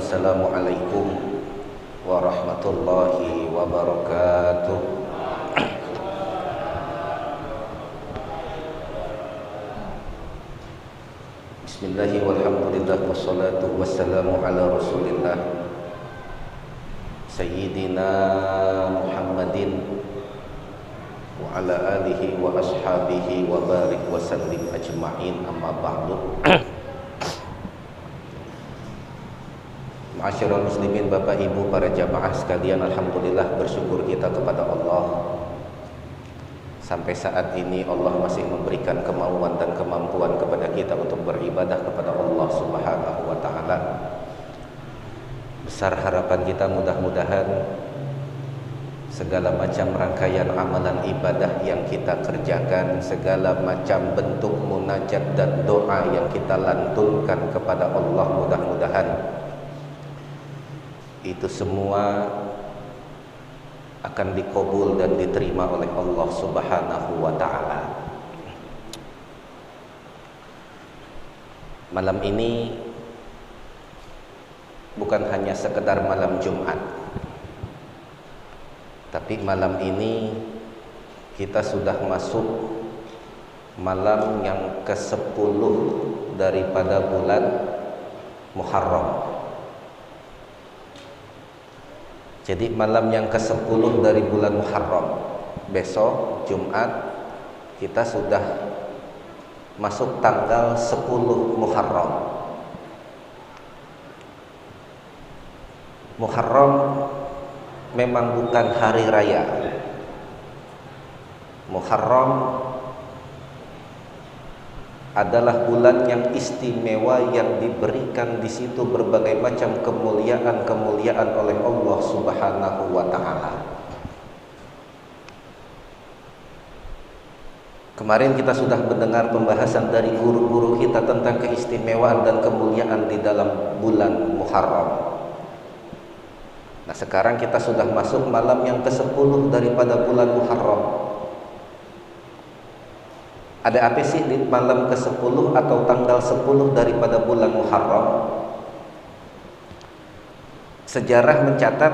Assalamualaikum warahmatullahi wabarakatuh. Bismillahi walhamdulillah wassalatu wassalamu ala rasulillah Sayyidina Muhammadin wa ala alihi wa ashabihi wa barik wa sallim ajma'in, amma ba'du. Ma'asyiral muslimin, Bapak Ibu, para jamaah sekalian, alhamdulillah bersyukur kita kepada Allah. Sampai saat ini Allah masih memberikan kemauan dan kemampuan kepada kita untuk beribadah kepada Allah Subhanahu wa taala. Besar harapan kita, mudah-mudahan segala macam rangkaian amalan ibadah yang kita kerjakan, segala macam bentuk munajat dan doa yang kita lantunkan kepada Allah, mudah-mudahan itu semua akan dikabul dan diterima oleh Allah Subhanahu wa taala. Malam ini bukan hanya sekedar malam Jumat, tapi malam ini kita sudah masuk malam yang ke-10 daripada bulan Muharram. Jadi malam yang ke-10 dari bulan Muharram, besok Jumat kita sudah masuk tanggal 10 Muharram. Muharram memang bukan hari raya. Muharram adalah bulan yang istimewa, yang diberikan di situ berbagai macam kemuliaan-kemuliaan oleh Allah Subhanahu wa taala. Kemarin kita sudah mendengar pembahasan dari guru-guru kita tentang keistimewaan dan kemuliaan di dalam bulan Muharram. Nah, sekarang kita sudah masuk malam yang ke-10 daripada bulan Muharram. Ada apa sih di malam ke-10 atau tanggal 10 daripada bulan Muharram? Sejarah mencatat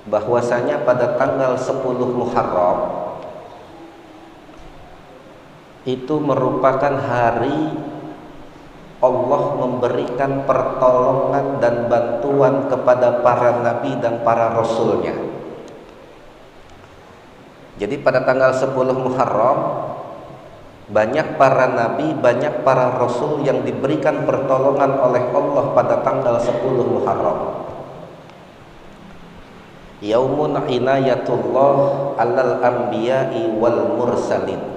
bahwasanya pada tanggal 10 Muharram itu merupakan hari Allah memberikan pertolongan dan bantuan kepada para nabi dan para rasulnya. Jadi pada tanggal 10 Muharram banyak para nabi, banyak para rasul yang diberikan pertolongan oleh Allah pada tanggal 10 Muharram. Yaumun inayatullah alal anbiya'i wal mursalin.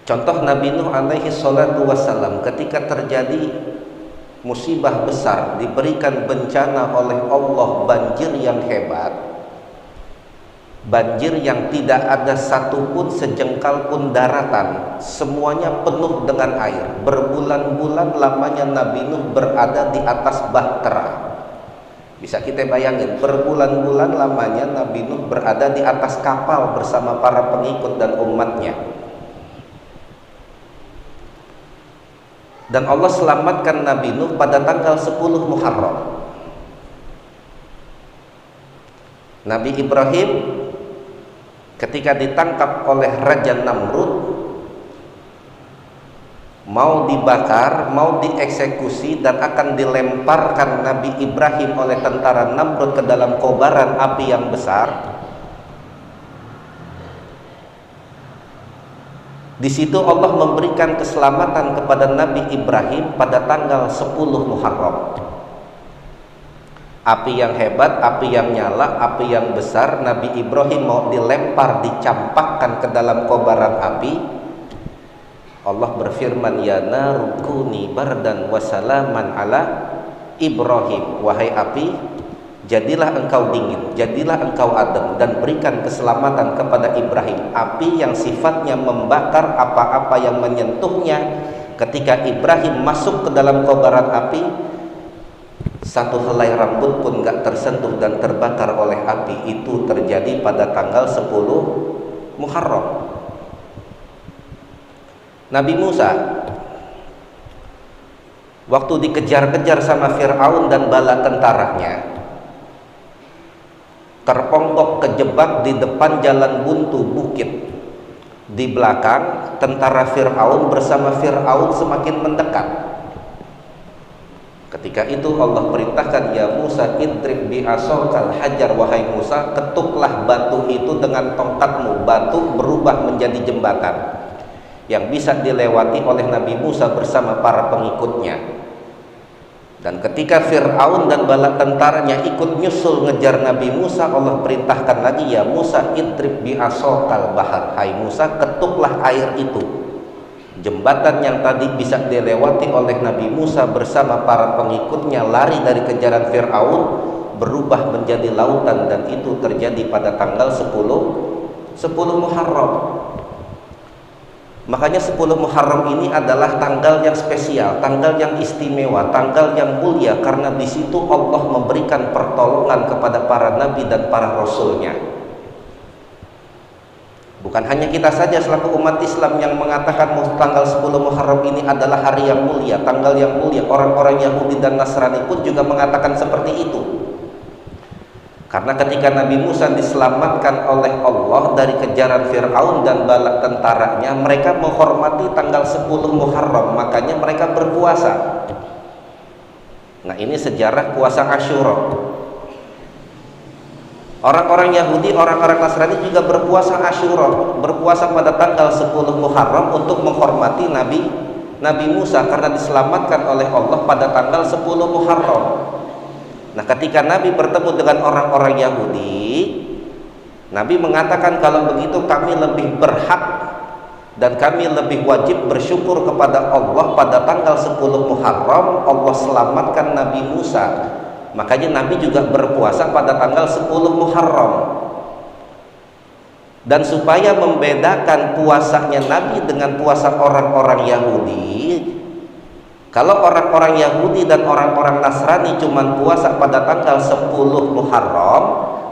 Contoh Nabi Nuh alaihi salatu wassalam, ketika terjadi musibah besar, diberikan bencana oleh Allah, banjir yang hebat, banjir yang tidak ada satupun sejengkal pun daratan, semuanya penuh dengan air. Berbulan-bulan lamanya Nabi Nuh berada di atas bahtera. Bisa kita bayangin, berbulan-bulan lamanya Nabi Nuh berada di atas kapal bersama para pengikut dan umatnya. Dan Allah selamatkan Nabi Nuh pada tanggal 10 Muharram. Nabi Ibrahim ketika ditangkap oleh Raja Namrud, mau dibakar, mau dieksekusi, dan akan dilemparkan Nabi Ibrahim oleh tentara Namrud ke dalam kobaran api yang besar. Di situ Allah memberikan keselamatan kepada Nabi Ibrahim pada tanggal 10 Muharram. Api yang hebat, api yang nyala, api yang besar, Nabi Ibrahim mau dilempar, dicampakkan ke dalam kobaran api. Allah berfirman, ya naru kuni bardan wa salaman ala Ibrahim. Wahai api, jadilah engkau dingin, jadilah engkau adem, dan berikan keselamatan kepada Ibrahim. Api yang sifatnya membakar apa-apa yang menyentuhnya. Ketika Ibrahim masuk ke dalam kobaran api, satu helai rambut pun gak tersentuh dan terbakar oleh api. Itu terjadi pada tanggal 10 Muharram. Nabi Musa waktu dikejar-kejar sama Fir'aun dan bala tentaranya, terponggok kejebak di depan jalan buntu bukit. Di belakang tentara Fir'aun bersama Fir'aun semakin mendekat. Ketika itu Allah perintahkan, ya Musa idrib bi asokal hajar, wahai Musa, ketuklah batu itu dengan tongkatmu. Batu berubah menjadi jembatan yang bisa dilewati oleh Nabi Musa bersama para pengikutnya. Dan ketika Fir'aun dan bala tentaranya ikut nyusul ngejar Nabi Musa, Allah perintahkan lagi, ya Musa idrib bi asokal bahar, hai Musa, ketuklah air itu. Jembatan yang tadi bisa dilewati oleh Nabi Musa bersama para pengikutnya lari dari kejaran Fir'aun berubah menjadi lautan, dan itu terjadi pada tanggal 10 Muharram. Makanya 10 Muharram ini adalah tanggal yang spesial, tanggal yang istimewa, tanggal yang mulia, karena di situ Allah memberikan pertolongan kepada para nabi dan para rasulnya. Bukan hanya kita saja selaku umat Islam yang mengatakan tanggal 10 Muharram ini adalah hari yang mulia, tanggal yang mulia. Orang-orang Yahudi dan Nasrani pun juga mengatakan seperti itu. Karena ketika Nabi Musa diselamatkan oleh Allah dari kejaran Fir'aun dan bala tentaranya, mereka menghormati tanggal 10 Muharram, makanya mereka berpuasa. Nah, ini sejarah puasa Asyura. Orang-orang Yahudi, orang-orang Nasrani juga berpuasa Asyura, berpuasa pada tanggal 10 Muharram untuk menghormati Nabi Musa karena diselamatkan oleh Allah pada tanggal 10 Muharram. Nah, ketika Nabi bertemu dengan orang-orang Yahudi, Nabi mengatakan, kalau begitu kami lebih berhak dan kami lebih wajib bersyukur kepada Allah pada tanggal 10 Muharram Allah selamatkan Nabi Musa. Makanya Nabi juga berpuasa pada tanggal 10 Muharram. Dan supaya membedakan puasanya Nabi dengan puasa orang-orang Yahudi, kalau orang-orang Yahudi dan orang-orang Nasrani cuma puasa pada tanggal 10 Muharram,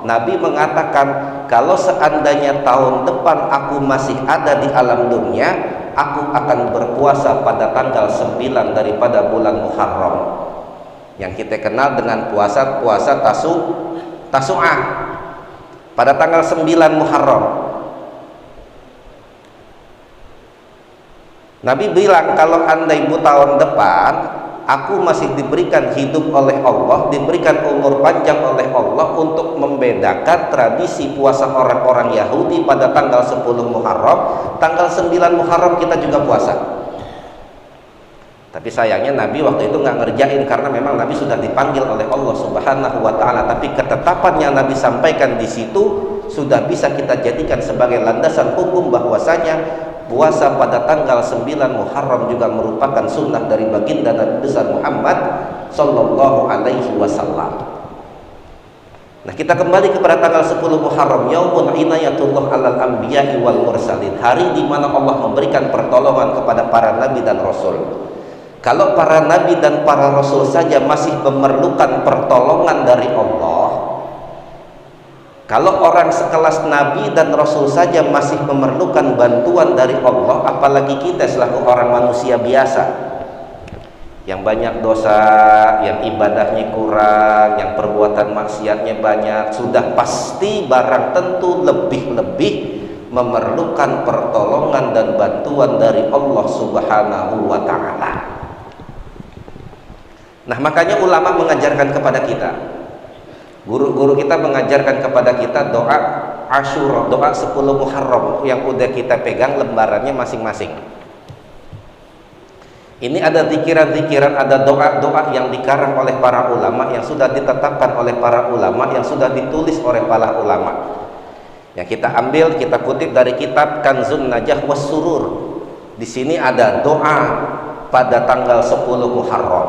Nabi mengatakan, kalau seandainya tahun depan aku masih ada di alam dunia, aku akan berpuasa pada tanggal 9 daripada bulan Muharram, yang kita kenal dengan puasa Tasu'ah pada tanggal 9 Muharram. Nabi bilang, kalau andai tahun depan aku masih diberikan hidup oleh Allah, diberikan umur panjang oleh Allah untuk membedakan tradisi puasa orang-orang Yahudi pada tanggal 10 Muharram, tanggal 9 Muharram kita juga puasa. Tapi sayangnya Nabi waktu itu nggak ngerjain, karena memang Nabi sudah dipanggil oleh Allah Subhanahu wa Ta'ala. Tapi ketetapan yang Nabi sampaikan di situ sudah bisa kita jadikan sebagai landasan hukum bahwasanya puasa pada tanggal 9 Muharram juga merupakan sunnah dari baginda Nabi besar Muhammad Sallallahu Alaihi Wasallam. Nah, kita kembali kepada tanggal 10 Muharram, yaumun inayatullah alal anbiya'i wal mursalin, hari di mana Allah memberikan pertolongan kepada para nabi dan rasul. Kalau para nabi dan para rasul saja masih memerlukan pertolongan dari Allah, kalau orang sekelas nabi dan rasul saja masih memerlukan bantuan dari Allah, apalagi kita selaku orang manusia biasa yang banyak dosa, yang ibadahnya kurang, yang perbuatan maksiatnya banyak, sudah pasti barang tentu lebih-lebih memerlukan pertolongan dan bantuan dari Allah Subhanahu wa Ta'ala. Nah, makanya ulama mengajarkan kepada kita, guru-guru kita mengajarkan kepada kita doa Asyura, doa 10 Muharram yang udah kita pegang lembarannya masing-masing. Ini ada zikiran-zikiran, ada doa-doa yang dikarang oleh para ulama, yang sudah ditetapkan oleh para ulama, yang sudah ditulis oleh para ulama. Yang kita ambil, kita kutip dari kitab Kanzun Najah was Surur. Di sini ada doa pada tanggal 10 Muharram.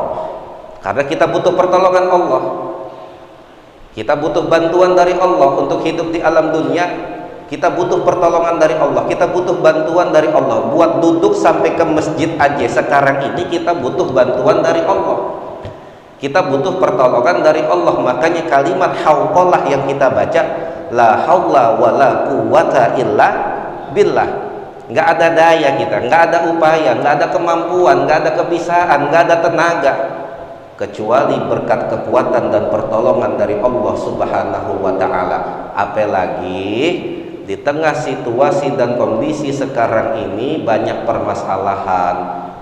Karena kita butuh pertolongan Allah, kita butuh bantuan dari Allah untuk hidup di alam dunia. Kita butuh pertolongan dari Allah, kita butuh bantuan dari Allah. Buat duduk sampai ke masjid aja sekarang ini kita butuh bantuan dari Allah, kita butuh pertolongan dari Allah. Makanya kalimat hauqalah yang kita baca, la haula wala quwata illa billah, nggak ada daya kita, nggak ada upaya, nggak ada kemampuan, nggak ada kebisaan, nggak ada tenaga, kecuali berkat kekuatan dan pertolongan dari Allah Subhanahu wa Ta'ala. Apalagi di tengah situasi dan kondisi sekarang ini, banyak permasalahan,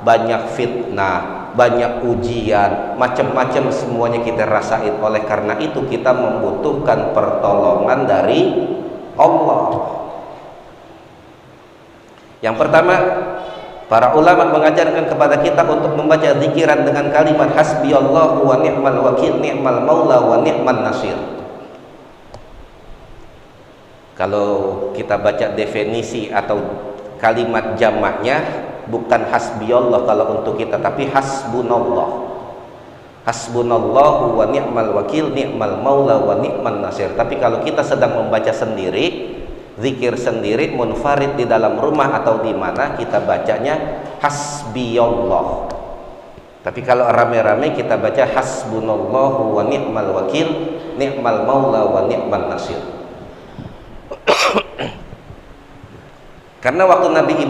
banyak fitnah, banyak ujian, macam-macam semuanya kita rasain. Oleh karena itu kita membutuhkan pertolongan dari Allah. Yang pertama, para ulama mengajarkan kepada kita untuk membaca zikiran dengan kalimat hasbiyallahu wa ni'mal wakil, ni'mal maula wa ni'man nasir. Kalau kita baca definisi atau kalimat jamaknya, bukan hasbiyallah kalau untuk kita, tapi hasbunallah. Hasbunallahu wa ni'mal wakil, ni'mal maula wa ni'man nasir. Tapi kalau kita sedang membaca sendiri, zikir sendiri, munfarid di dalam rumah atau di mana, kita bacanya hasbiyallah. Tapi kalau rame-rame kita baca hasbunallahu wa ni'mal wakil, ni'mal maula wa ni'man nasir. Karena waktu Nabi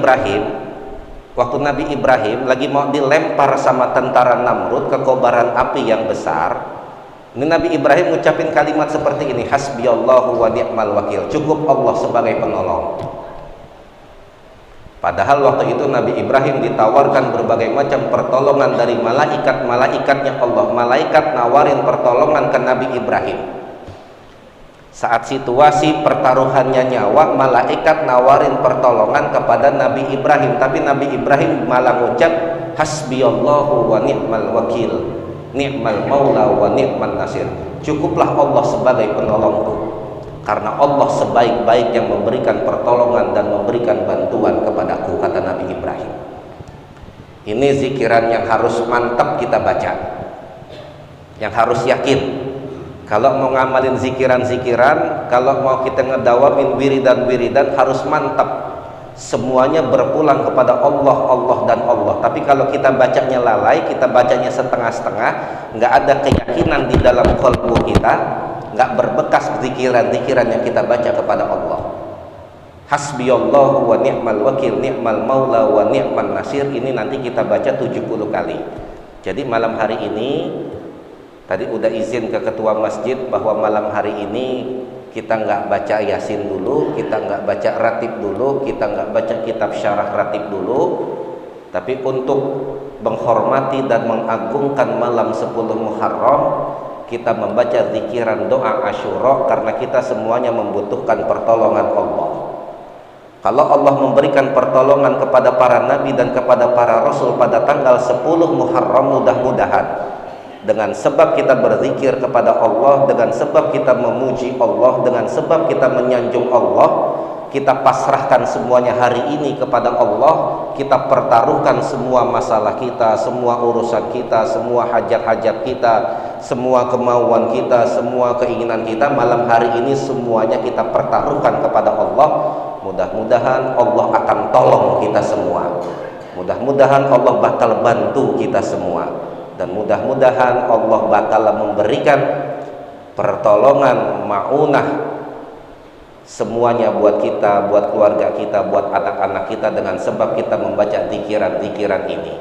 Ibrahim lagi mau dilempar sama tentara Namrud ke kobaran api yang besar, ini Nabi Ibrahim ngucapin kalimat seperti ini, hasbiyallahu wa ni'mal wakil, cukup Allah sebagai penolong. Padahal waktu itu Nabi Ibrahim ditawarkan berbagai macam pertolongan dari malaikat-malaikatnya Allah. Malaikat nawarin pertolongan ke Nabi Ibrahim. Saat situasi pertaruhannya nyawa, malaikat nawarin pertolongan kepada Nabi Ibrahim, tapi Nabi Ibrahim malah ngucap hasbiyallahu wa ni'mal wakil, ni'mal maula wa ni'man nasir, cukuplah Allah sebagai penolongku, karena Allah sebaik-baik yang memberikan pertolongan dan memberikan bantuan kepadaku, kata Nabi Ibrahim. Ini zikiran yang harus mantap kita baca, yang harus yakin. Kalau mau ngamalin zikiran-zikiran, kalau mau kita ngedawamin wiridan-wiridan, harus mantap. Semuanya berpulang kepada Allah, Allah dan Allah. Tapi kalau kita bacanya lalai, kita bacanya setengah-setengah, nggak ada keyakinan di dalam qalbu kita, nggak berbekas zikiran-zikiran yang kita baca kepada Allah. Hasbiyallahu wa ni'mal wakil, ni'mal maula wa ni'man nasir, ini nanti kita baca 70 kali. Jadi malam hari ini, tadi udah izin ke ketua masjid bahwa malam hari ini kita nggak baca yasin dulu, kita nggak baca ratib dulu, kita nggak baca kitab syarah ratib dulu, tapi untuk menghormati dan mengagungkan malam 10 Muharram, kita membaca zikiran doa Asyura, karena kita semuanya membutuhkan pertolongan Allah. Kalau Allah memberikan pertolongan kepada para nabi dan kepada para rasul pada tanggal 10 Muharram, mudah-mudahan dengan sebab kita berzikir kepada Allah, dengan sebab kita memuji Allah, dengan sebab kita menyanjung Allah, kita pasrahkan semuanya hari ini kepada Allah, kita pertaruhkan semua masalah kita, semua urusan kita, semua hajat-hajat kita, semua kemauan kita, semua keinginan kita, malam hari ini semuanya kita pertaruhkan kepada Allah. Mudah-mudahan Allah akan tolong kita semua, mudah-mudahan Allah bakal bantu kita semua, dan mudah-mudahan Allah bakal memberikan pertolongan, ma'unah semuanya buat kita, buat keluarga kita, buat anak-anak kita, dengan sebab kita membaca zikiran-zikiran ini.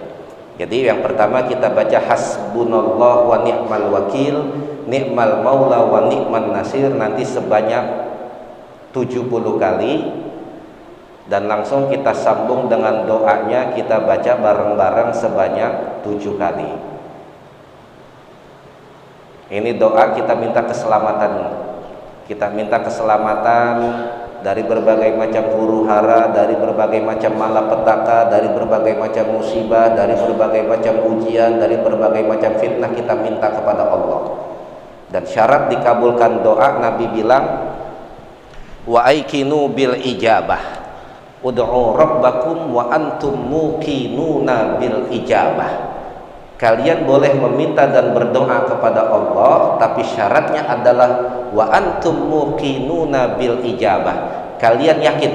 Jadi yang pertama kita baca hasbunallah wa ni'mal wakil, ni'mal maula wa ni'man nasir, nanti sebanyak 70 kali, dan langsung kita sambung dengan doanya, kita baca bareng-bareng sebanyak 7 kali. Ini doa kita minta keselamatan. Kita minta keselamatan dari berbagai macam huru-hara, dari berbagai macam malapetaka, dari berbagai macam musibah, dari berbagai macam ujian, dari berbagai macam fitnah, kita minta kepada Allah. Dan syarat dikabulkan doa, Nabi bilang, wa aikinu bil ijabah, ud'u rabbakum wa antum muqinuna bil ijabah. Kalian boleh meminta dan berdoa kepada Allah, tapi syaratnya adalah wa antum muqinuna bil ijabah. Kalian yakin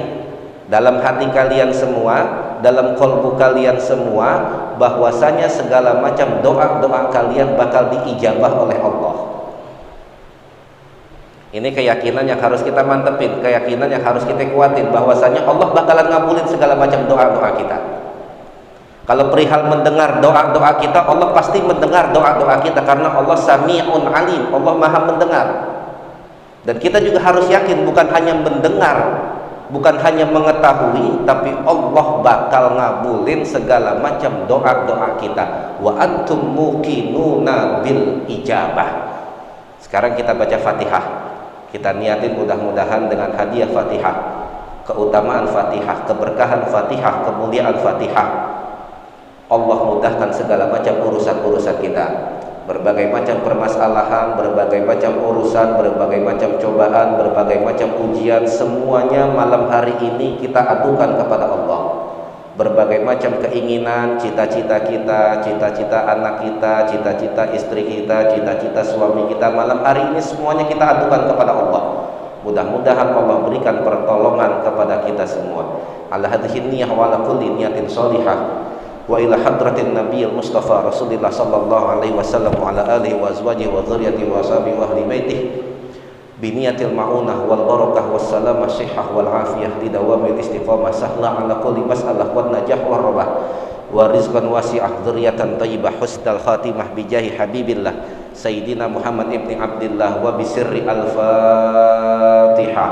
dalam hati kalian semua, dalam qalbu kalian semua, bahwasanya segala macam doa-doa kalian bakal diijabah oleh Allah. Ini keyakinan yang harus kita mantepin, keyakinan yang harus kita kuatin, bahwasanya Allah bakalan ngabulin segala macam doa-doa kita. Kalau perihal mendengar doa-doa kita, Allah pasti mendengar doa-doa kita, karena Allah Sami'un Alim, Allah Maha mendengar. Dan kita juga harus yakin bukan hanya mendengar, bukan hanya mengetahui, tapi Allah bakal ngabulin segala macam doa-doa kita. Wa antum muqinuna bil ijabah. Sekarang kita baca Fatihah. Kita niatin mudah-mudahan dengan hadiah Fatihah, keutamaan Fatihah, keberkahan Fatihah, kemuliaan Fatihah, Allah mudahkan segala macam urusan-urusan kita. Berbagai macam permasalahan, berbagai macam urusan, berbagai macam cobaan, berbagai macam ujian, semuanya malam hari ini kita adukan kepada Allah. Berbagai macam keinginan, cita-cita kita, cita-cita anak kita, cita-cita istri kita, cita-cita suami kita, malam hari ini semuanya kita adukan kepada Allah. Mudah-mudahan Allah berikan pertolongan kepada kita semua. Ala hadhihi niyyah wa ala kulli niyatin shalihah. Wa ila hadratin nabiyil mustafa rasulillah sallallahu alaihi wasallam wa ala alihi wa azwajihi wa dzurriyyatihi wa sahbihi wa ahli baitihi biniyatil ma'unah wal barakah was salamah sihhah wal afiyah lidawamil istiqamah sahla ala kulli mas'alah wan najah war rabah wa rizqan wasi'ah dzurriyyatan thayyibah husnal khatimah bijahi habibillah sayyidina Muhammad ibni Abdillah wa bisirri al-Fatihah.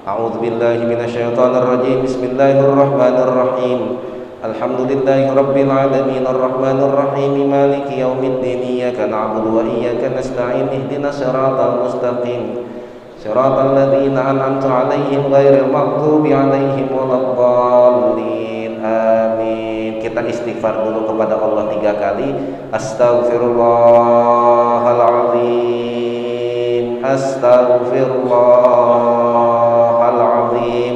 A'udzu billahi minasyaitonir rajim. Bismillahirrahmanirrahim. Alhamdulillahi rabbil alamin arrahmanir rahim maliki yaumiddin iyyaka na'budu wa iyyaka nasta'in ihdinas siratal mustaqim siratal ladzina an'amta 'alaihim ghairil maghdubi 'alaihim waladdallin amin. Kita istighfar dulu kepada Allah 3 kali. Astaghfirullahalazim, astaghfirullahalazim,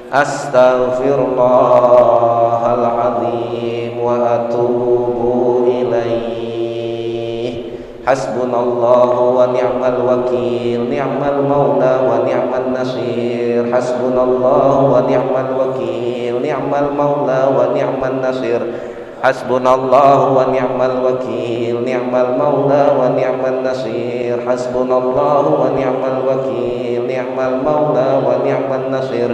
astaghfirullahalazim wa atubu ilaih. Hasbunallahu wa ni'mal wakil, ni'mal maula wa ni'man nasir. Hasbunallahu wa ni'mal wakil, ni'mal maula wa ni'man nasir. Hasbunallahu wa ni'mal wakil, ni'mal maula wa ni'man nasir. Hasbunallahu wa ni'mal wakil, ni'mal maula wa ni'man nasir.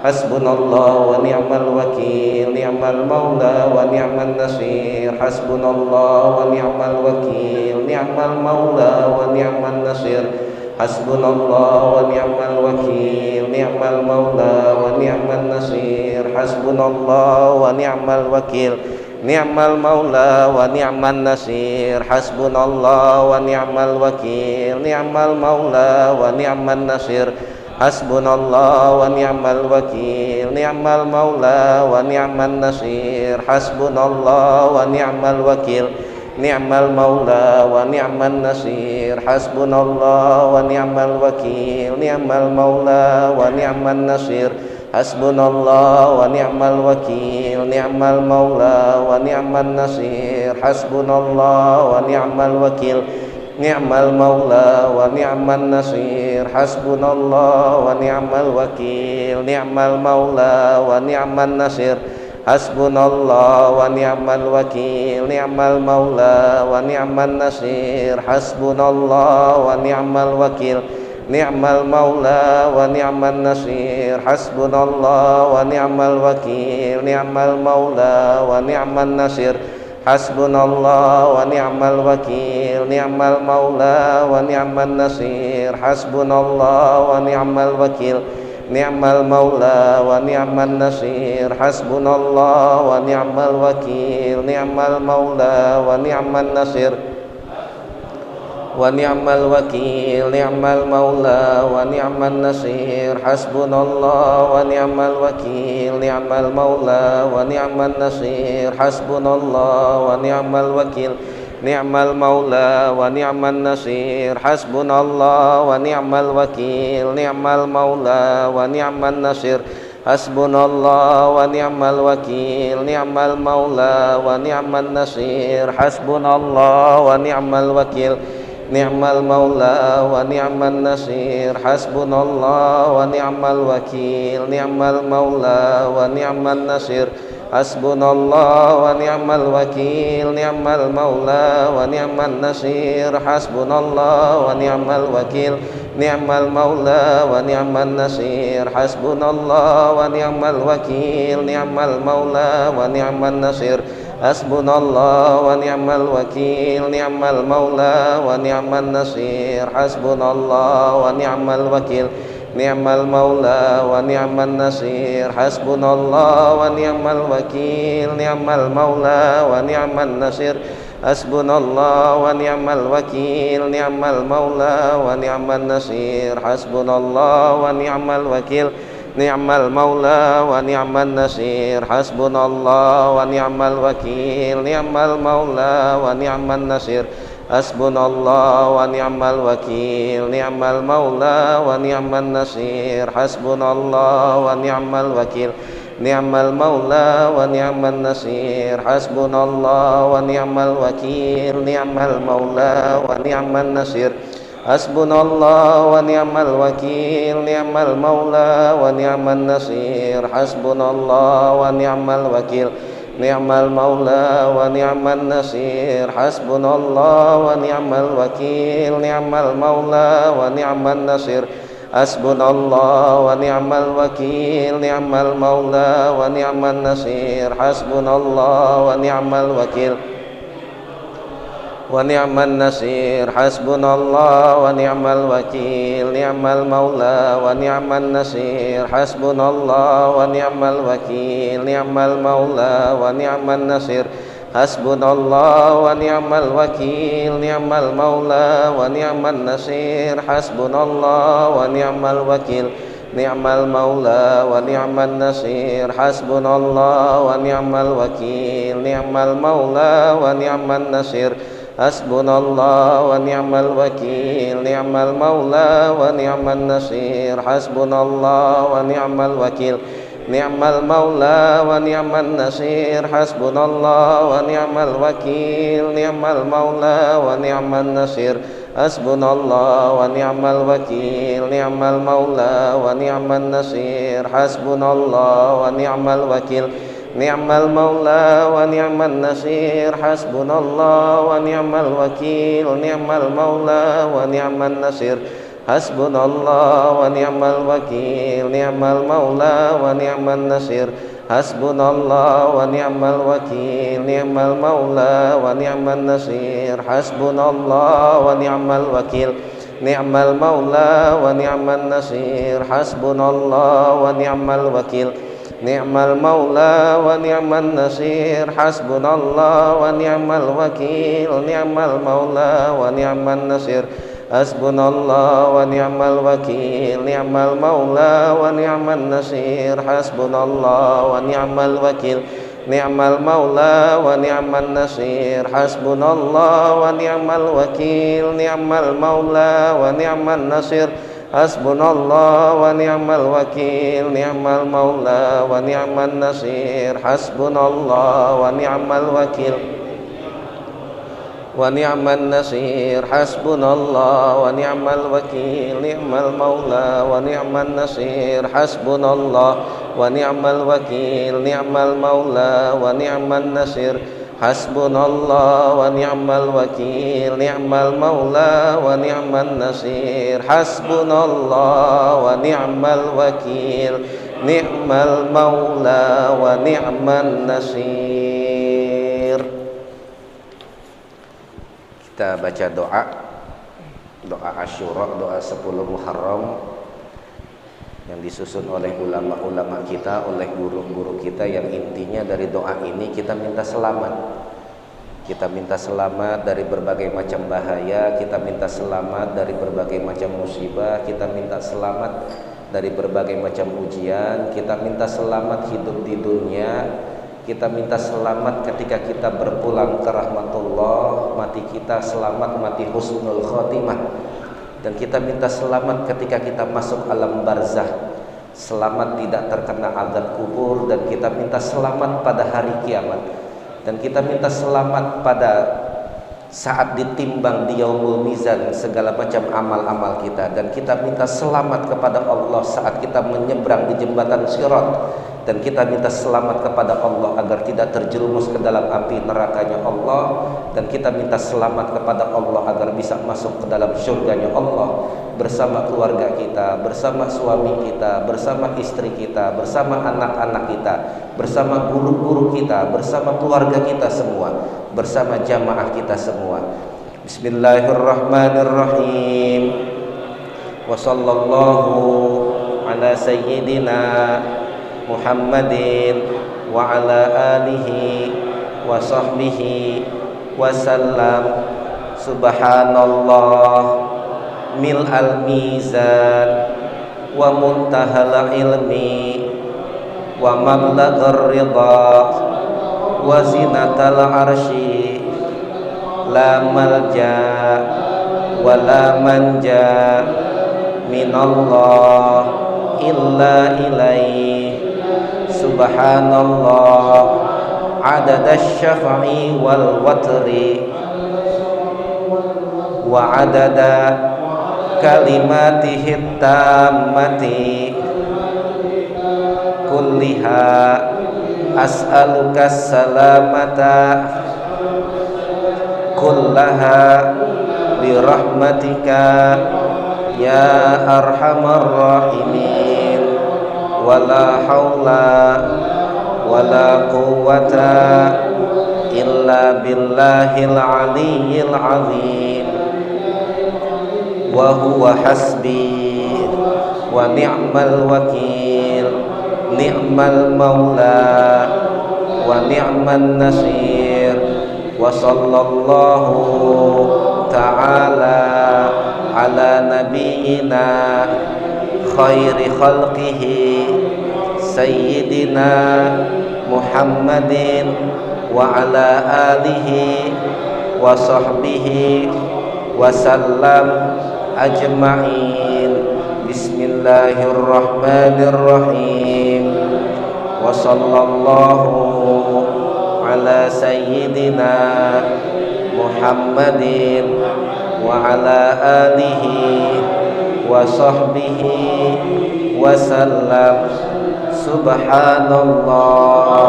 Hasbunallah wa ni'mal wakil, ni'mal maula wa ni'man nasir. Hasbunallah wa ni'mal wakil, ni'mal maula wa ni'man nasir. Hasbunallah wa ni'mal wakil, ni'mal maula wa ni'man nasir. Hasbunallah wa ni'mal wakil, ni'mal maula wa ni'man nasir. Hasbunallah wa ni'mal wakil, ni'mal maula wa ni'man nasir. Hasbunallah wa ni'mal wakil, ni'mal maula wa ni'man nasir. Hasbunallah wa ni'mal wakil, ni'mal maula wa ni'man nasir. Hasbunallah wa ni'mal wakil, ni'mal maula wa ni'man nasir. Hasbunallah wa ni'mal wakil, ni'mal maula wa ni'man nasir. Hasbunallah wa ni'mal wakil, ni'mal maula wa ni'man nasir. Hasbunallah wa ni'mal wakil, ni'mal maula wa ni'man nasir. Hasbunallah wa ni'mal wakil, ni'mal maula wa ni'man nasir. Hasbunallah wa ni'mal wakil, ni'mal maula wa ni'man nasir. Hasbunallah wa ni'mal wakil, ni'mal maula wa ni'man nasir. Hasbunallah wa ni'mal wakil, ni'mal maula wa ni'man nasir. Hasbunallah wa ni'mal wakil, ni'mal maula wa ni'man nasir. Hasbunallah wa ni'mal wakil, ni'mal maula wa ni'man nasir. Wa ni'mal wakil, ni'mal maula wa ni'man nasir. Hasbunallah wa ni'mal wakil, ni'mal maula wa ni'man nasir. Hasbunallah wa ni'mal wakil, ni'mal maula wa ni'man nasir. Hasbunallah wa ni'mal wakil, ni'mal maula wa ni'man nasir. Hasbunallah wa ni'mal wakil, ni'mal maula wa ni'man nasir. Hasbunallah wa ni'mal wakil, ni'mal maula wa ni'man nasir. Hasbunallah wa ni'mal wakil, ni'mal maula wa ni'man nasir. hasbunallah wa ni'mal wakil, ni'mal maula wa ni'man nasir, hasbunallah wa ni'mal wakil, ni'mal maula wa ni'man nasir, hasbunallah wa ni'mal wakil, ni'mal maula wa ni'man nasir, hasbunallah wa ni'mal wakil, ni'mal maula wa ni'man nasir, hasbunallah wa ni'mal wakil, ni'mal maula wa ni'man nasir, hasbunallah wa ni'mal wakil, ni'mal maula wa ni'man nasir, hasbunallah wa ni'mal wakil, ni'mal maula wa ni'man nasir, hasbunallah wa ni'mal wakil, ni'mal maula wa ni'man nasir, hasbunallah wa ni'mal wakil, ni'mal maula wa ni'man nasir, hasbunallah wa ni'mal wakil, ni'mal maula wa ni'man nasir, hasbunallah wa ni'mal wakil, ni'mal maula wa ni'man nasir, hasbunallah wa ni'mal wakil, ni'mal maula wa ni'man nasir, hasbunallah wa ni'mal wakil, ni'mal maula wa ni'man nasir, hasbunallah wa ni'mal wakil, ni'mal maula wa ni'man nasir, hasbunallah wa ni'mal wakil, ni'mal maula wa ni'man nasir, hasbunallah wa ni'mal wakil, ni'mal maula wa ni'man nasir, hasbunallah wa ni'mal wakil wa ni'man nasir, hasbunallah wa ni'mal wakil, ni'mal maula wa ni'man nasir, hasbunallah wa ni'mal wakil, ni'mal maula wa ni'man nasir, hasbunallah wa ni'mal wakil, ni'mal maula wa ni'man nasir, hasbunallah wa ni'mal wakil, ni'mal maula wa ni'man nasir, hasbunallah wa ni'mal wakil, ni'mal maula wa ni'man nasir, hasbunallah wa ni'mal wakil, ni'mal maula wa ni'man nasir, hasbunallah wa ni'mal wakil, ni'mal maula wa ni'man nasir, hasbunallah wa ni'mal wakil, ni'mal maula wa ni'man nasir, hasbunallah wa ni'mal wakil, ni'mal maula wa ni'man nasir, hasbunallah wa ni'mal wakil, ni'mal maula wa ni'man nasir, hasbunallah wa ni'mal wakil, ni'mal maula wa ni'man nasir, hasbunallah wa ni'mal wakil, ni'mal maula wa ni'man nasir, hasbunallah wa ni'mal wakil, ni'mal maula wa ni'man nasir, hasbunallah wa ni'mal wakil, ni'mal maula wa ni'man nasir, hasbunallah wa ni'mal wakil, ni'mal maula wa ni'man nasir, hasbunallah wa ni'mal wakil, ni'mal maula wa ni'man nasir, hasbunallah wa ni'mal wakil, ni'mal maula wa ni'man nasir, hasbunallah wa ni'mal wakil, ni'mal maula wa ni'man nasir, hasbunallah wa ni'mal wakil, ni'mal maula wa ni'man nasir, hasbunallah wa ni'mal wakil, ni'mal maula wa ni'man nasir, hasbunallah wa ni'mal wakil wa ni'man nasir, hasbunallah wa ni'mal wakil, ni'mal maula wa ni'man nasir, hasbunallah wa ni'mal wakil, ni'mal maula wa ni'man nasir, hasbunallah wa ni'mal wakil, ni'mal maula wa ni'man nasir, hasbunallah wa ni'mal wakil, ni'mal maula wa ni'man nasir. Kita baca doa Asyura, doa 10 Muharram yang disusun oleh ulama-ulama kita, oleh guru-guru kita, yang intinya dari doa ini kita minta selamat. Kita minta selamat dari berbagai macam bahaya, kita minta selamat dari berbagai macam musibah, kita minta selamat dari berbagai macam ujian, kita minta selamat hidup di dunia, kita minta selamat ketika kita berpulang ke rahmatullah, mati kita selamat, mati husnul khotimah. Dan kita minta selamat ketika kita masuk alam barzah, selamat tidak terkena azab kubur. Dan kita minta selamat pada hari kiamat. Dan kita minta selamat pada saat ditimbang di yaumul mizan segala macam amal-amal kita. Dan kita minta selamat kepada Allah saat kita menyeberang di jembatan Sirat. dan kita minta selamat kepada Allah agar tidak terjerumus ke dalam api nerakanya Allah, dan kita minta selamat kepada Allah agar bisa masuk ke dalam surganya Allah bersama keluarga kita, bersama suami kita, bersama istri kita, bersama anak-anak kita, bersama guru-guru kita, bersama keluarga kita semua, bersama jamaah kita semua. Bismillahirrahmanirrahim. Wa sallallahu ala sayyidina Muhammadin wa ala alihi wa sahbihi wa sallam. Subhanallah mil'al mizan wa muntahal ilmi wa mablaghar ridha wa zinatal arsy la malja wa la manja minallah illa ilaihi. Subhanallah adada syafa'i wal watri wa adada kalimatihi tammati kulliha as'aluka salamata kullaha birahmatika ya arhamar rahimin. Wala haula wala quwwata illa billahil aliyyil azim. Wa huwa hasbi wa ni'mal wakil, ni'mal maula wa ni'man nasir. Wa sallallahu ta'ala ala nabiyyina khairi khalqihi sayyidina Muhammadin wa ala alihi wa sahbihi wa sallam ajma'in. Bismillahirrahmanirrahim. Wa sallallahu ala sayyidina Muhammadin wa ala alihi wa sahbihi wa sallam. Subhanallah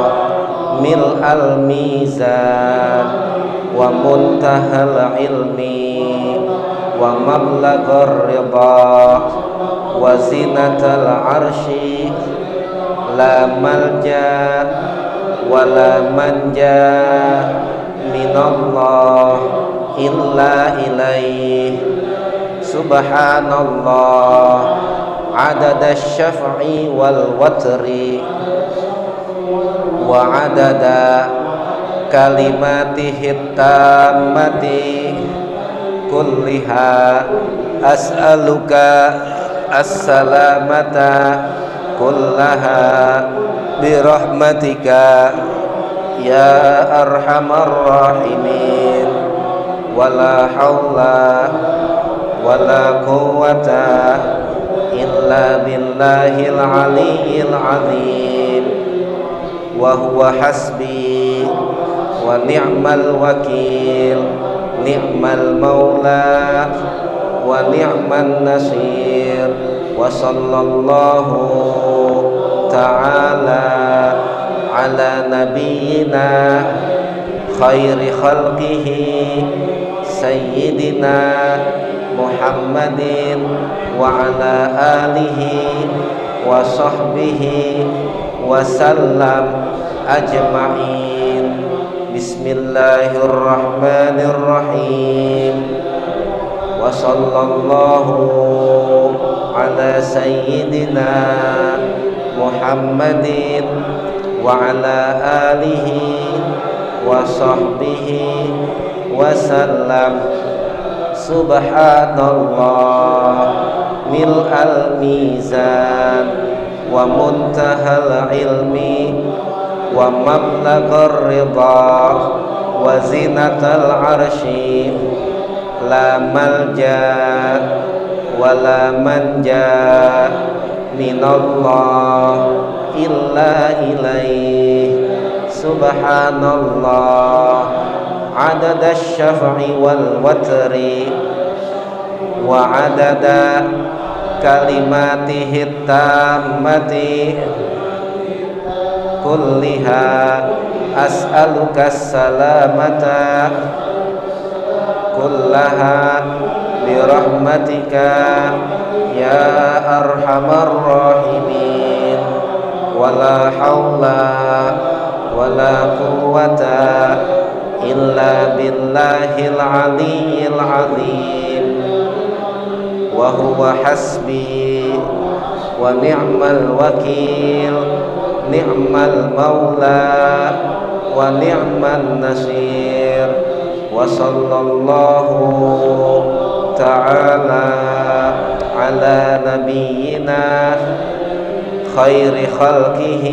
mil'al mizan wa muntahal ilmi wa mablaghar ridha wa zinatal arsy la malja wa la manja minallah illa ilaihi. Subhanallah adada syaf'i wal watri wa adada kalimatihi tammati kulliha as'aluka as-salamata kullaha birahmatika ya arhamar rahimin. Wala haula wala quwwata illa billahil aliyyil azim. Wa huwa hasbi wa ni'mal wakil, ni'mal maula wa ni'man nasir. Wa sallallahu ta'ala ala nabiyyina khairi khalqihi sayyidina Muhammadin wa ala alihi wa sahbihi wa sallam ajma'in. Bismillahirrahmanirrahim. Wa sallallahu ala sayyidina Muhammadin wa ala alihi wa sahbihi wa sallam. Subhanallah mil'al mizan wa muntahal ilmi wa mablaghar ridha wa zinatal arsy la malja wa la manja minallah illa ilaihi. Subhanallah adada syaf'i wal watri wa adada kalimatihi tammati كلها أسألك السلامة كلها برحمتك يا أرحم الراحمين ولا حول ولا قوة إلا بالله العلي العظيم وهو حسبي ونعم الوكيل نعم المولى ونعم النصير وصلى الله تعالى على نبينا خير خلقه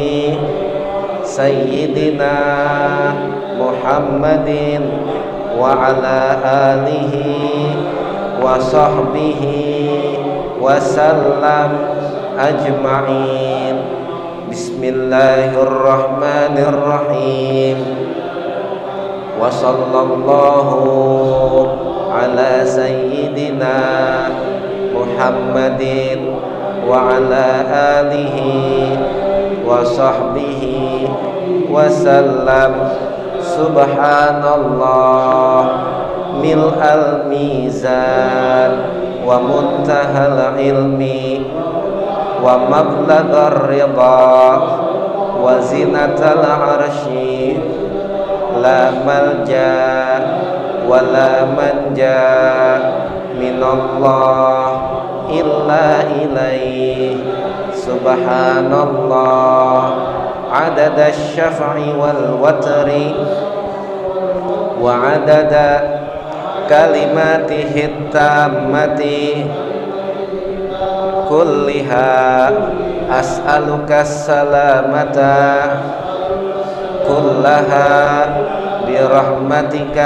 سيدنا محمد وعلى آله وصحبه وسلم أجمعين بسم الله الرحمن الرحيم وصلى الله على سيدنا محمد وعلى آله وصحبه وسلم سبحان الله ملء الميزان ومنتهى العلم ومبلغ الرضا وزنة العرش لا ملجأ ولا منجا من الله إلا إليه سبحان الله عدد الشفع والوتر وعدد كلماته التامة كلها أسألك السلامة كلها برحمتك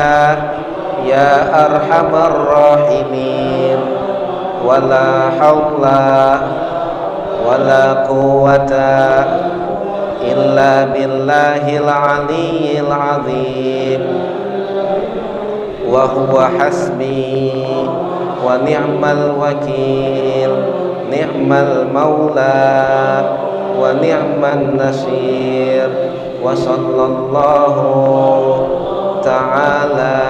يا أرحم الراحمين ولا حول ولا قوة إلا بالله العلي العظيم وهو حسبي ونعم الوكيل نعم المولى ونعم النصير وصلى الله تعالى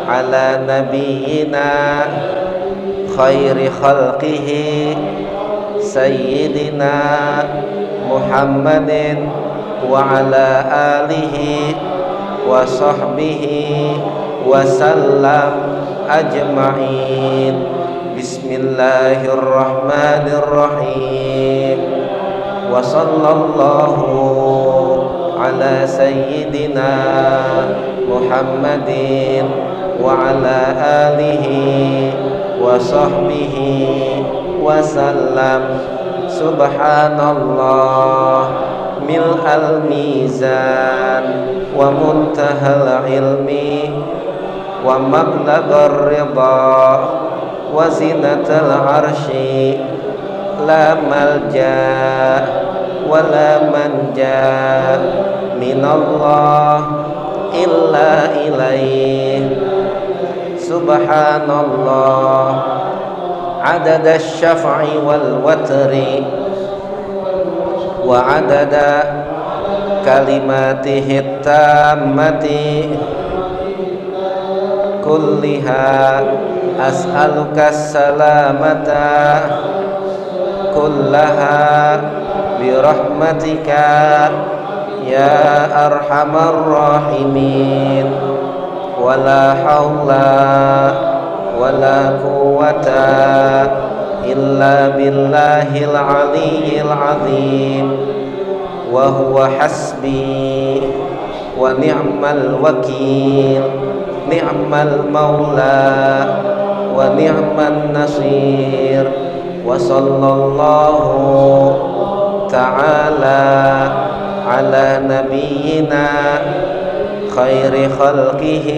على نبينا خير خلقه سيدنا محمد وعلى آله وصحبه وسلم أجمعين بسم الله الرحمن الرحيم وصلى الله على سيدنا محمد وعلى آله وصحبه وسلم سبحان الله ملء الميزان ومنتهى العلم ومبلغ الرضا وزنة العرش لا ملجأ ولا منجا من الله إلا إليه سبحان الله عدد الشفع والوتر وعدد كلماته التامة كلها أسألك السلامة كلها برحمتك يا أرحم الراحمين ولا حول ولا قوة إلا بالله العلي العظيم وهو حسبي ونعم الوكيل نعم المولى ونعم النصير وصلى الله تعالى على نبينا خير خلقه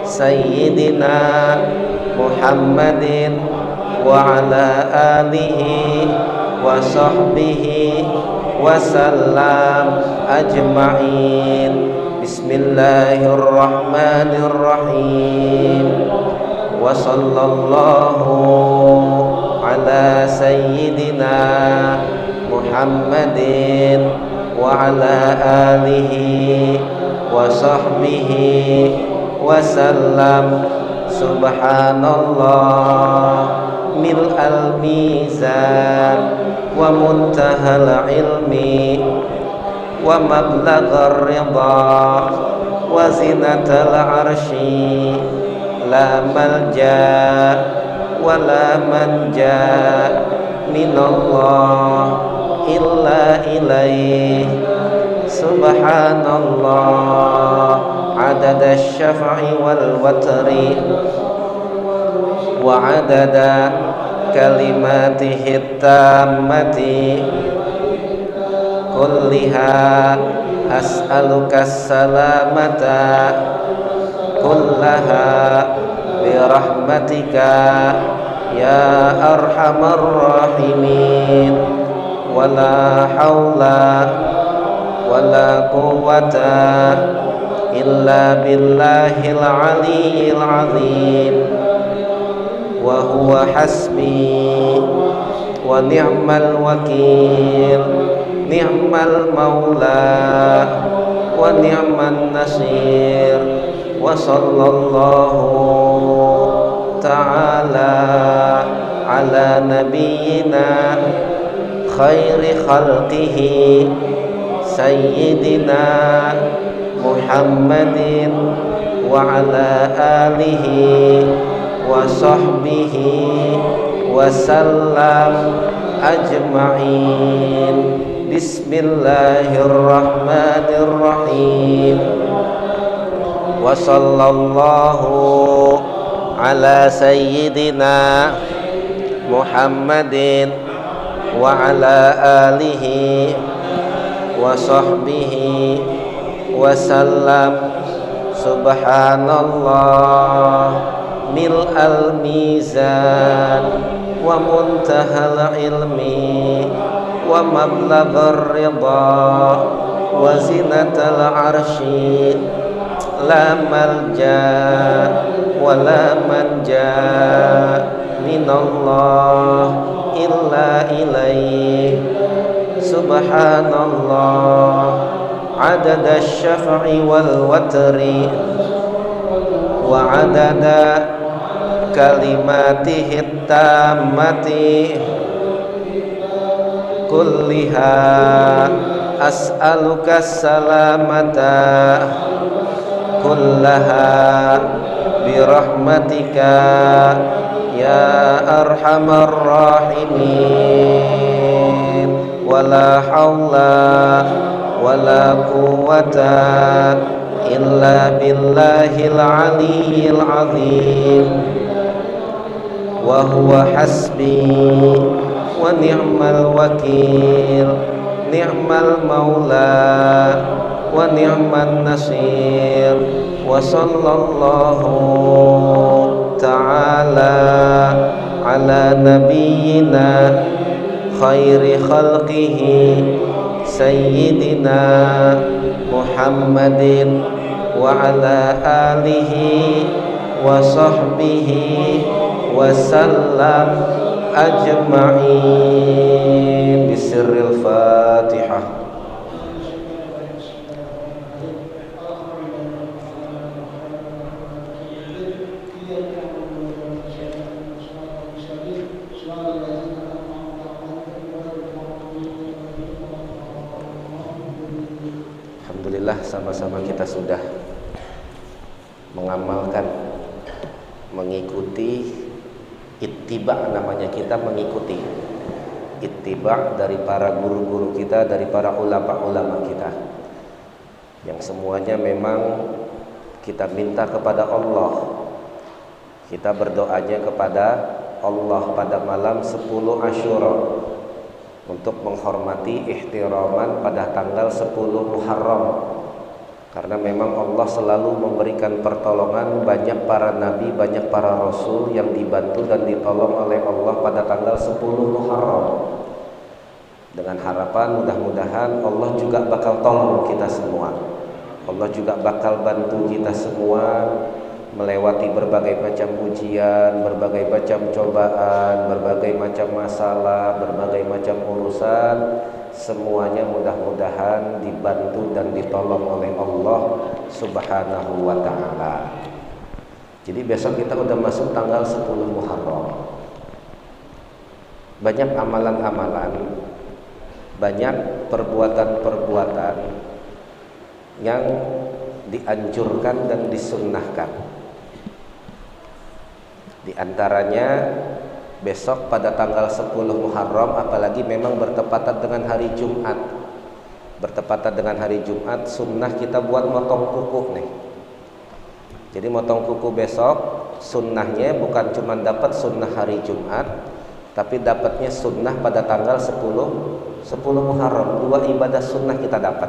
سيدنا محمد وعلى آله وصحبه وسلم أجمعين بسم الله الرحمن الرحيم وصلى الله على سيدنا محمد وعلى آله وصحبه وسلم سبحان الله ملء الميزان ومنتهى العلم ومبلغ الرضا وزنة العرش لا ملجأ ولا منجا من الله إلا إليه سبحان الله عدد الشفع والوتر وعدد كلماته التامة كلها أسألك السلامة كلها برحمتك يا أرحم الراحمين ولا حول ولا قوة إلا بالله العلي العظيم وهو حسبي ونعم الوكيل نعم المولى ونعم النصير وصلى الله تعالى على نبينا خير خلقه سيدنا محمد وعلى آله وصحبه وسلم أجمعين بسم الله الرحمن الرحيم وصلى الله على سيدنا محمد وعلى آله وصحبه وسلم سبحان الله ملء الميزان ومنتهى العلم ومبلغ الرضا وزنة العرش لا ملجأ ولا منجا من الله إلا إليه سبحان الله عدد الشفع والوتر وعدد كلماته التامة كلها أسألك السلامة كلها برحمتك يا أرحم الراحمين ولا حول ولا قوة إلا بالله العلي العظيم وهو حسبي ونعم الوكيل نعم المولى ونعم النصير وصلى الله تعالى على نبينا خير خلقه سيدنا محمد وعلى آله وصحبه وسلم أجمعين بسر الفاتحة. Alhamdulillah, sama-sama kita sudah mengamalkan, mengikuti ittiba, namanya kita mengikuti ittiba dari para guru-guru kita, dari para ulama-ulama kita, yang semuanya memang kita minta kepada Allah, kita berdoanya kepada Allah pada malam 10 Asyura untuk menghormati ihtiraman pada tanggal 10 Muharram, karena memang Allah selalu memberikan pertolongan, banyak para nabi, banyak para rasul yang dibantu dan ditolong oleh Allah pada tanggal 10 Muharram, dengan harapan mudah-mudahan Allah juga bakal tolong kita semua, Allah juga bakal bantu kita semua melewati berbagai macam ujian, berbagai macam cobaan, berbagai macam masalah, berbagai macam urusan semuanya mudah-mudahan dibantu dan ditolong oleh Allah Subhanahu wa ta'ala. Jadi besok kita udah masuk tanggal 10 Muharram. Banyak amalan-amalan, banyak perbuatan-perbuatan yang dianjurkan dan disunnahkan. Di antaranya besok pada tanggal 10 Muharram, apalagi memang bertepatan dengan hari Jumat. Bertepatan dengan hari Jumat, sunnah kita buat motong kuku nih. Jadi motong kuku besok, sunnahnya bukan cuma dapat sunnah hari Jumat, tapi dapatnya sunnah pada tanggal 10 Muharram. Dua ibadah sunnah kita dapat.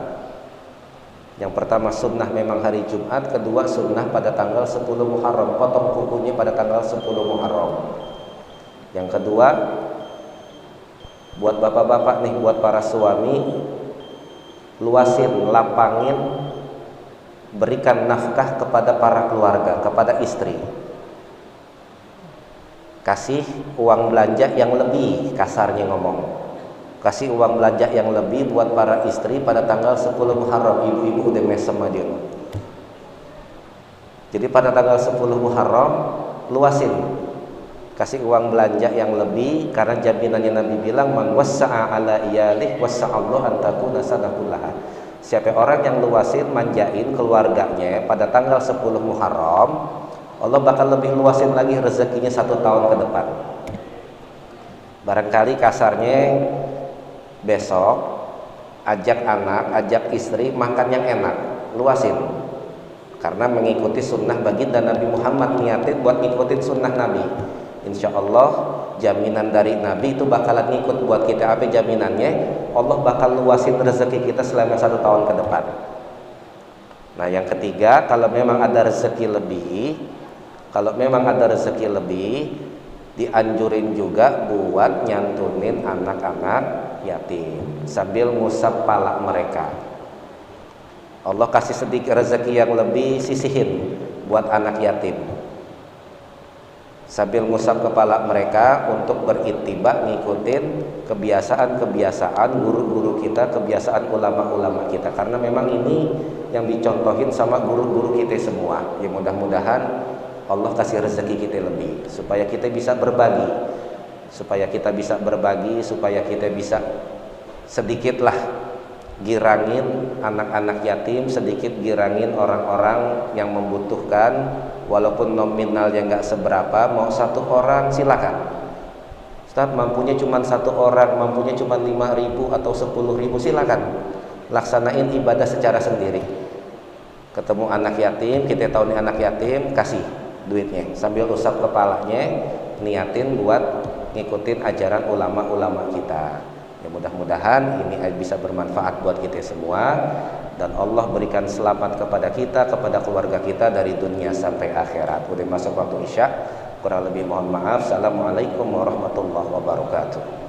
Yang pertama sunnah memang hari Jumat, kedua sunnah pada tanggal 10 Muharram. Potong kukunya pada tanggal 10 Muharram. Yang kedua, buat bapak-bapak nih, buat para suami, luasin, lapangin, berikan nafkah kepada para keluarga, kepada istri. Kasih uang belanja yang lebih, kasarnya ngomong. Kasih uang belanja yang lebih buat para istri pada tanggal 10 Muharram. Ibu-ibu udah mesem aja. Jadi pada tanggal 10 Muharram, luasin, kasih uang belanja yang lebih, karena jaminannya Nabi bilang man wassa'a ala iyalih wassa'allahu an takuna sadaqallaha. Siapa orang yang luasin, manjain keluarganya pada tanggal 10 Muharram, Allah bakal lebih luasin lagi rezekinya 1 tahun ke depan. Barangkali kasarnya besok ajak anak, ajak istri makan yang enak, luasin. Karena mengikuti sunnah baginda Nabi Muhammad, niatin buat ngikutin sunnah Nabi. Insya Allah jaminan dari Nabi itu bakalan ngikut buat kita. Apa jaminannya? Allah bakal luasin rezeki kita selama 1 tahun ke depan. Nah yang ketiga, kalau memang ada rezeki lebih, dianjurin juga buat nyantunin anak-anak yatim sambil ngusap pala mereka. Allah kasih sedikit rezeki yang lebih, sisihin buat anak yatim sambil ngusap kepala mereka untuk beritiba ngikutin kebiasaan-kebiasaan guru-guru kita, kebiasaan ulama-ulama kita, karena memang ini yang dicontohin sama guru-guru kita semua. Ya mudah-mudahan Allah kasih rezeki kita lebih supaya kita bisa berbagi, supaya kita bisa sedikitlah girangin anak-anak yatim, sedikit girangin orang-orang yang membutuhkan, walaupun nominalnya nggak seberapa. Mau 1 orang silakan. Ustaz, mampunya cuma 1 orang, mampunya cuma 5.000 atau 10.000, silakan. Laksanain ibadah secara sendiri. Ketemu anak yatim, kita tahu nih anak yatim, kasih duitnya sambil usap kepalanya, niatin buat ngikutin ajaran ulama-ulama kita. Ya mudah-mudahan ini bisa bermanfaat buat kita semua, dan Allah berikan selamat kepada kita, kepada keluarga kita dari dunia sampai akhirat. Udah masuk waktu Isya, kurang lebih mohon maaf. Assalamualaikum warahmatullahi wabarakatuh.